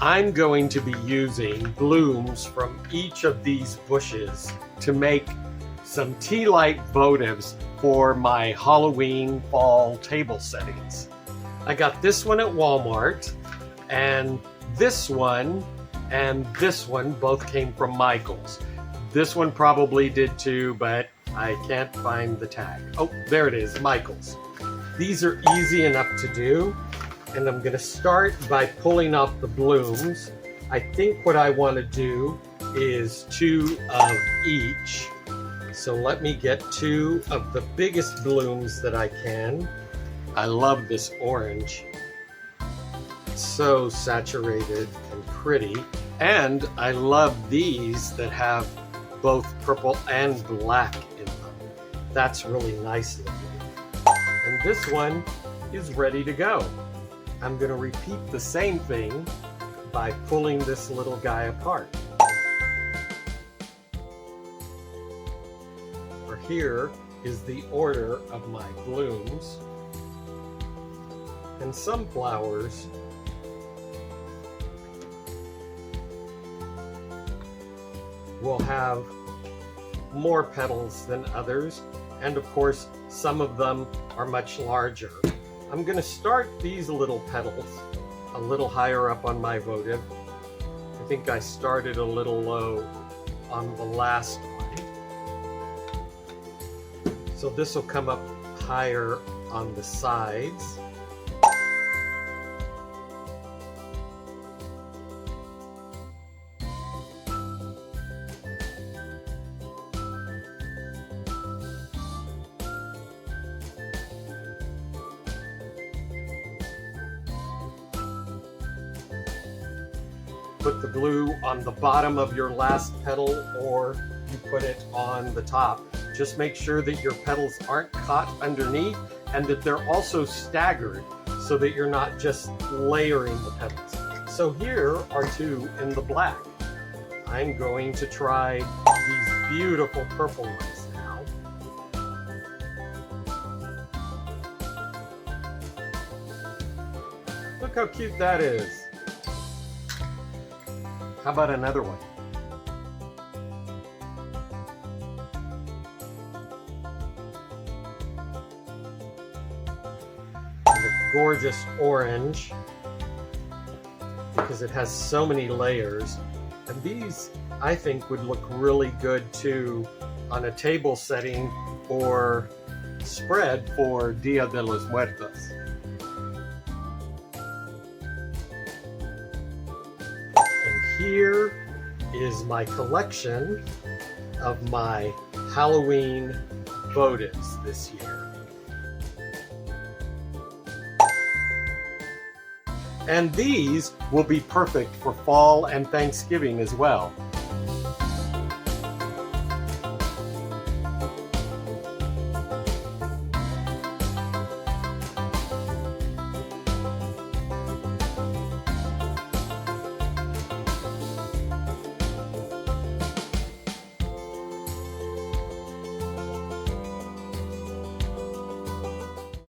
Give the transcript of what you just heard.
I'm going to be using blooms from each of these bushes to make some tea light votives for my Halloween fall table settings. I got this one at Walmart, and this one both came from Michael's. This one probably did too, but I can't find the tag. Oh, there it is, Michael's. These are easy enough to do, and I'm gonna start by pulling off the blooms. I think what I wanna do is 2 of each. So let me get 2 of the biggest blooms that I can. I love this orange. It's so saturated and pretty. And I love these that have both purple and black in them. That's really nice looking. And this one is ready to go. I'm going to repeat the same thing by pulling this little guy apart. For here is the order of my blooms. And some flowers will have more petals than others, and of course some of them are much larger. I'm going to start these little petals a little higher up on my votive. I think I started a little low on the last one. So this will come up higher on the sides. Put the glue on the bottom of your last petal, or you put it on the top. Just make sure that your petals aren't caught underneath and that they're also staggered so that you're not just layering the petals. So here are 2 in the black. I'm going to try these beautiful purple ones now. Look how cute that is. How about another one? The gorgeous orange, because it has so many layers. And these, I think, would look really good too on a table setting or spread for Dia de los Muertos. Here is my collection of my Halloween votives this year. And these will be perfect for fall and Thanksgiving as well.